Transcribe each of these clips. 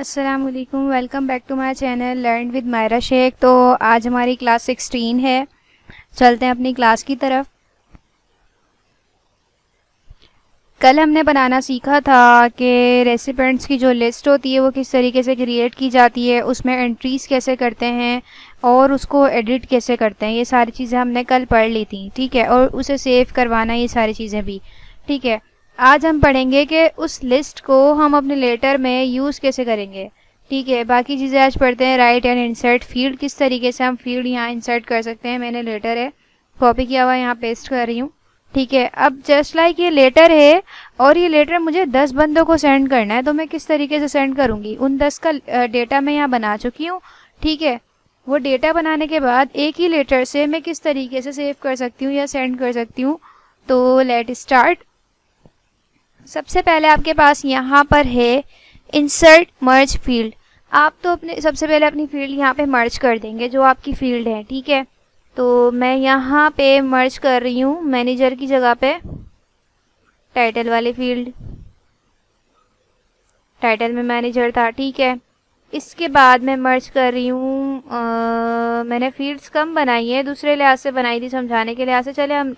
अस्सलामुअलैकुम, welcome back to my channel learn with Myra Shaikh. तो आज हमारी क्लास 16 है। चलते हैं अपनी क्लास की तरफ। कल हमने बनाना सीखा था कि रेसिपेंट्स की जो लिस्ट होती है वो किस तरीके से क्रिएट की जाती है, उसमें एंट्रीज़ कैसे करते हैं और उसको एडिट कैसे करते हैं। ये सारी चीज़ें हमने कल पढ़ ली थी, ठीक है। और उसे सेव करवाना, ये सारी चीज़ें भी, ठीक है। आज हम पढ़ेंगे कि उस लिस्ट को हम अपने लेटर में यूज़ कैसे करेंगे, ठीक है। बाकी चीज़ें आज पढ़ते हैं। राइट एंड इंसर्ट फील्ड, किस तरीके से हम फील्ड यहाँ इंसर्ट कर सकते हैं। मैंने लेटर है कॉपी किया हुआ, यहाँ पेस्ट कर रही हूँ, ठीक है। अब जस्ट लाइक ये लेटर है और ये लेटर मुझे 10 बंदों को सेंड करना है, तो मैं किस तरीके से सेंड करूँगी। उन 10 का डेटा मैं यहाँ बना चुकी हूँ, ठीक है। वो डेटा बनाने के बाद एक ही लेटर से मैं किस तरीके से सेव कर सकती हूँ या सेंड कर सकती हूँ। तो लेट स्टार्ट। सबसे पहले आपके पास यहाँ पर है इंसर्ट मर्ज फील्ड। आप तो अपने सबसे पहले अपनी फील्ड यहाँ पे मर्ज कर देंगे, जो आपकी फील्ड है, ठीक है। तो मैं यहाँ पे मर्ज कर रही हूँ मैनेजर की जगह पे टाइटल वाली फील्ड। टाइटल में मैनेजर था, ठीक है। इसके बाद मैं मर्ज कर रही हूँ, मैंने फील्ड्स कम बनाई है, दूसरे लिहाज से बनाई थी, समझाने के लिहाज से। चले हम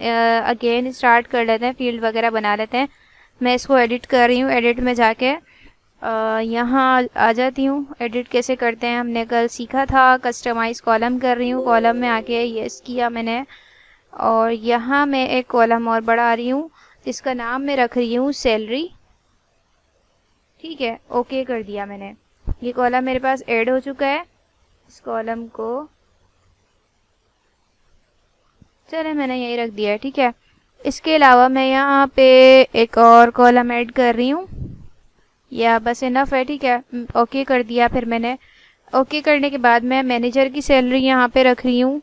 अगेन स्टार्ट कर लेते हैं, फील्ड वगैरह बना लेते हैं। मैं इसको एडिट कर रही हूँ। एडिट में जाके यहाँ आ जाती हूँ। एडिट कैसे करते हैं हमने कल सीखा था। कस्टमाइज कॉलम कर रही हूँ। कॉलम में आके यस किया मैंने, और यहाँ मैं एक कॉलम और बढ़ा रही हूँ जिसका नाम मैं रख रही हूँ सैलरी, ठीक है। ओके कर दिया मैंने। ये कॉलम मेरे पास ऐड हो चुका है। इस कॉलम को चले मैंने यही रख दिया है, ठीक है। इसके अलावा मैं यहाँ पे एक और कॉलम ऐड कर रही हूँ, या बस इनफ है, ठीक है। ओके कर दिया। फिर मैंने ओके करने के बाद मैं मैनेजर की सैलरी यहाँ पे रख रही हूँ,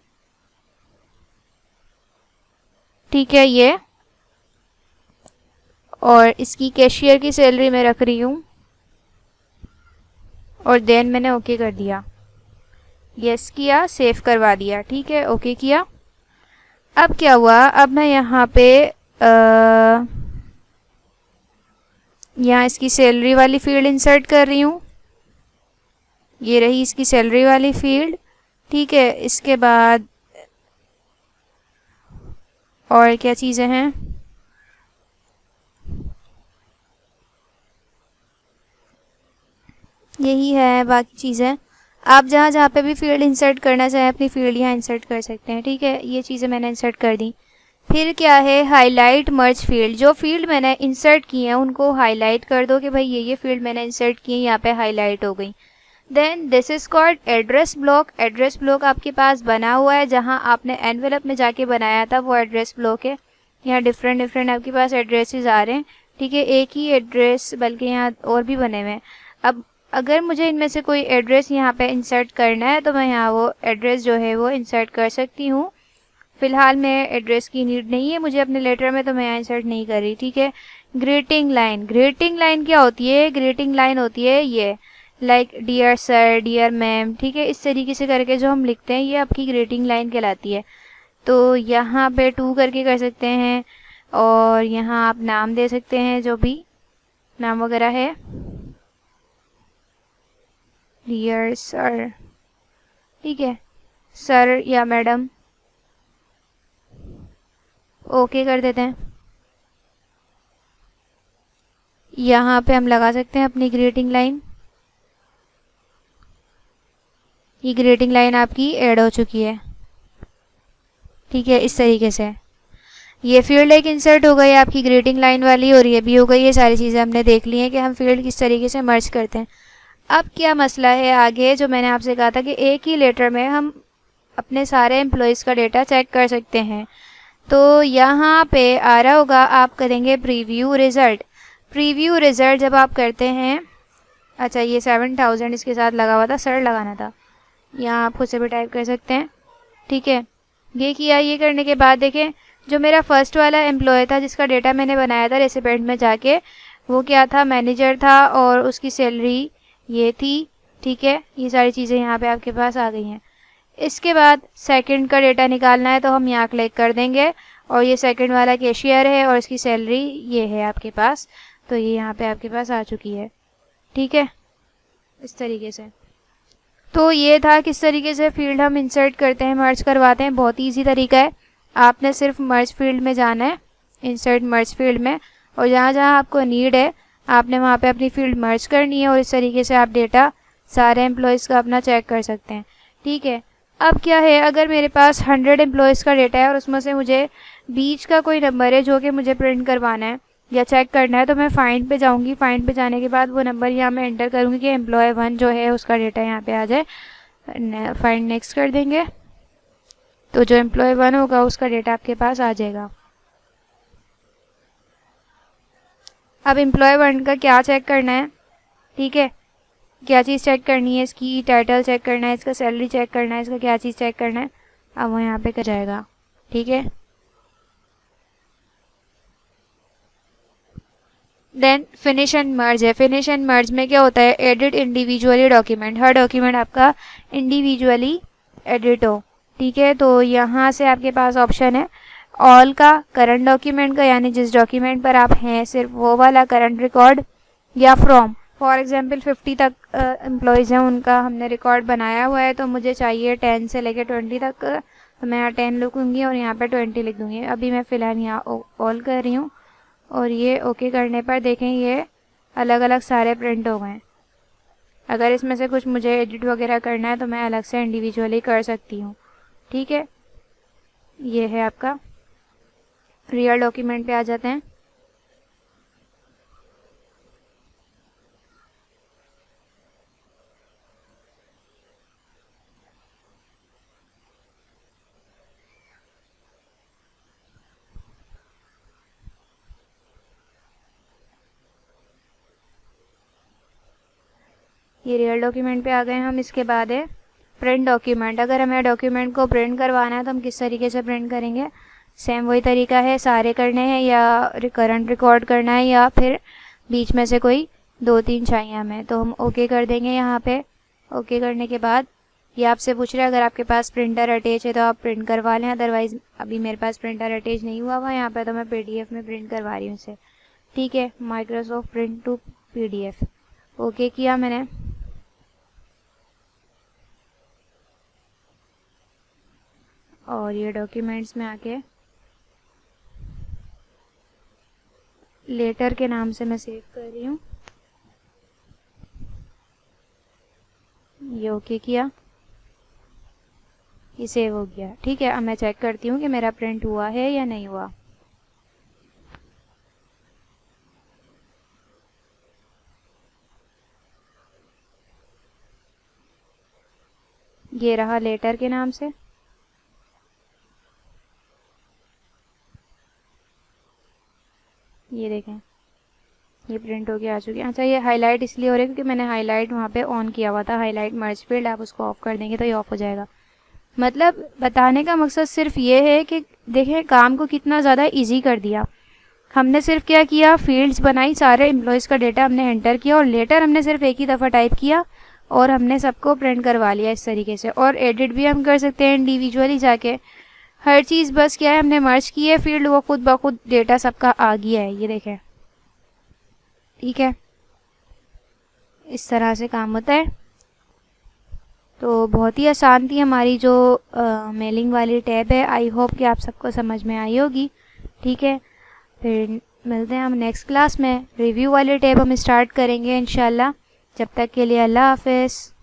ठीक है, ये। और इसकी कैशियर की सैलरी मैं रख रही हूँ, और देन मैंने ओके कर दिया। यस किया, सेव करवा दिया, ठीक है, ओके किया। अब क्या हुआ, अब मैं यहाँ पे यहाँ इसकी सैलरी वाली फील्ड इंसर्ट कर रही हूँ। ये रही इसकी सैलरी वाली फील्ड, ठीक है। इसके बाद और क्या चीज़ें हैं, यही है। बाकी चीज़ें आप जहाँ जहाँ पे भी फील्ड इंसर्ट करना चाहें अपनी फील्ड यहाँ इंसर्ट कर सकते हैं, ठीक है। ये चीज़ें मैंने इंसर्ट कर दी। फिर क्या है, हाईलाइट मर्ज फील्ड। जो फील्ड मैंने इंसर्ट की है उनको हाईलाइट कर दो कि भाई ये फील्ड मैंने इंसर्ट की है, यहाँ पे हाईलाइट हो गई। Then this is called address block. Address block आपके पास बना हुआ है, जहाँ आपने एनवेलप में जाके बनाया था वो एड्रेस ब्लॉक है। यहाँ डिफरेंट डिफरेंट आपके पास एड्रेसेस आ रहे हैं, ठीक है। एक ही एड्रेस, बल्कि यहाँ और भी बने हुए हैं। अब अगर मुझे इनमें से कोई एड्रेस यहाँ पे इंसर्ट करना है तो मैं यहाँ वो एड्रेस जो है वो इंसर्ट कर सकती हूँ। फ़िलहाल मैं एड्रेस की नीड नहीं है मुझे अपने लेटर में, तो मैं यहाँ इंसर्ट नहीं कर रही, ठीक है। Greeting line. ग्रीटिंग लाइन क्या होती है, ग्रीटिंग लाइन होती है ये, like dear sir, dear ma'am, ठीक है। इस तरीके से करके जो हम लिखते हैं ये आपकी ग्रीटिंग लाइन कहलाती है। तो यहाँ पे 2 करके कर सकते हैं, और यहाँ आप नाम दे सकते हैं, जो भी नाम वगैरह है, डियर सर, ठीक है, सर या मैडम। ओके कर देते हैं। यहाँ पे हम लगा सकते हैं अपनी ग्रीटिंग लाइन। ये ग्रीटिंग लाइन आपकी ऐड हो चुकी है, ठीक है। इस तरीके से ये फील्ड एक इंसर्ट हो गई आपकी ग्रीटिंग लाइन वाली, और ये भी हो गई। ये सारी चीज़ें हमने देख ली हैं कि हम फील्ड किस तरीके से मर्ज करते हैं। अब क्या मसला है आगे, जो मैंने आपसे कहा था कि एक ही लेटर में हम अपने सारे एम्प्लॉयज़ का डेटा चेक कर सकते हैं। तो यहाँ पे आ रहा होगा, आप करेंगे प्रीव्यू रिज़ल्ट। प्रीव्यू रिज़ल्ट जब आप करते हैं, अच्छा ये 7000 इसके साथ लगा हुआ था, सर लगाना था, यहाँ आप खुद से भी टाइप कर सकते हैं, ठीक है। ये किया। ये करने के बाद देखें, जो मेरा फर्स्ट वाला एम्प्लॉय था जिसका डेटा मैंने बनाया था रेसिपेंट में जाके, वो क्या था, मैनेजर था, और उसकी सैलरी ये थी, ठीक है। ये सारी चीज़ें यहाँ पे आपके पास आ गई हैं। इसके बाद सेकंड का डेटा निकालना है तो हम यहाँ क्लिक कर देंगे, और ये सेकंड वाला कैशियर है और इसकी सैलरी ये है आपके पास। तो ये यहाँ पे आपके पास आ चुकी है, ठीक है। इस तरीके से। तो ये था किस तरीके से फील्ड हम इंसर्ट करते हैं, मर्ज करवाते हैं। बहुत ही ईजी तरीका है। आपने सिर्फ मर्ज फील्ड में जाना है, इंसर्ट मर्ज फील्ड में, और जहाँ जहाँ आपको नीड है आपने वहाँ पे अपनी फील्ड मर्ज करनी है, और इस तरीके से आप डेटा सारे एम्प्लॉयज़ का अपना चेक कर सकते हैं। ठीक है। अब क्या है, अगर मेरे पास 100 एम्प्लॉयज़ का डेटा है और उसमें से मुझे बीच का कोई नंबर है जो कि मुझे प्रिंट करवाना है या चेक करना है, तो मैं फाइंड पे जाऊंगी। फाइंड पे जाने के बाद वो नंबर यहाँ मैं एंटर करूँगी कि एम्प्लॉय 1 जो है उसका डेटा यहाँ पे आ जाए। फाइंड नेक्स्ट कर देंगे तो जो एम्प्लॉय 1 होगा उसका डेटा आपके पास आ जाएगा। अब एम्प्लॉय 1 का क्या चेक करना है, ठीक है, क्या चीज़ चेक करनी है, इसकी टाइटल चेक करना है, इसका सैलरी चेक करना है, इसका क्या चीज़ चेक करना है, अब वो यहाँ पे कर जाएगा। ठीक है। देन फिनिश एंड मर्ज है। फिनिश एंड मर्ज में क्या होता है, एडिट इंडिविजुअली डॉक्यूमेंट, हर डॉक्यूमेंट आपका इंडिविजुअली एडिट हो। ठीक है। तो यहाँ से आपके पास ऑप्शन है ऑल का, करंट डॉक्यूमेंट का, यानी जिस डॉक्यूमेंट पर आप हैं सिर्फ वो वाला करंट रिकॉर्ड, या फ्रॉम। फॉर एग्जांपल 50 तक एम्प्लॉयज़ हैं, उनका हमने रिकॉर्ड बनाया हुआ है, तो मुझे चाहिए 10 से लेकर 20 तक, तो मैं यहाँ 10 लिखूँगी और यहाँ पे 20 लिख दूँगी। अभी मैं फ़िलहाल यहाँ ऑल कर रही हूँ, और ये ओके करने पर देखें ये अलग अलग सारे प्रिंट हो गए। अगर इसमें से कुछ मुझे एडिट वगैरह करना है तो मैं अलग से इंडिविजुअली कर सकती हूँ। ठीक है। ये है आपका रियल डॉक्यूमेंट पे आ जाते हैं। ये रियल डॉक्यूमेंट पे आ गए हम। इसके बाद है प्रिंट डॉक्यूमेंट। अगर हमें डॉक्यूमेंट को प्रिंट करवाना है तो हम किस तरीके से प्रिंट करेंगे, सेम वही तरीका है, सारे करने हैं या करंट रिकॉर्ड करना है या फिर बीच में से कोई 2-3 चाहिए हमें, तो हम ओके कर देंगे। यहाँ पे ओके करने के बाद ये आपसे पूछ रहा है अगर आपके पास प्रिंटर अटैच है तो आप प्रिंट करवा लें, अदरवाइज़ अभी मेरे पास प्रिंटर अटैच नहीं हुआ हुआ यहाँ पे, तो मैं PDF में प्रिंट करवा रही हूँ इसे। ठीक है। Microsoft print to PDF okay किया मैंने। और ये डॉक्यूमेंट्स में आके लेटर के नाम से मैं सेव कर रही हूँ। ये ओके किया, ये सेव हो गया। ठीक है। अब मैं चेक करती हूँ कि मेरा प्रिंट हुआ है या नहीं हुआ। ये रहा लेटर के नाम से। ये देखें ये प्रिंट होके आ चुकी है। अच्छा ये हाईलाइट इसलिए हो रहा है क्योंकि मैंने हाईलाइट वहाँ पे ऑन किया हुआ था, हाईलाइट मर्ज फील्ड। आप उसको ऑफ कर देंगे तो ये ऑफ हो जाएगा। मतलब बताने का मकसद सिर्फ ये है कि देखें काम को कितना ज़्यादा इजी कर दिया। हमने सिर्फ क्या किया, फील्ड्स बनाई, सारे एम्प्लॉयज़ का डेटा हमने एंटर किया और लेटर हमने सिर्फ एक ही दफ़ा टाइप किया और हमने सबको प्रिंट करवा लिया इस तरीके से। और एडिट भी हम कर सकते हैं इंडिविजुअली जाके, हर चीज़। बस क्या है हमने मर्ज की है फील्ड, वो खुद ब खुद डेटा सबका आ गया है। ये देखें। ठीक है। इस तरह से काम होता है। तो बहुत ही आसान थी हमारी जो मेलिंग वाली टैब है। आई होप कि आप सबको समझ में आई होगी। ठीक है। फिर मिलते हैं हम नेक्स्ट क्लास में। रिव्यू वाली टैब हम स्टार्ट करेंगे इंशाल्लाह। जब तक के लिए अल्लाह हाफिज़।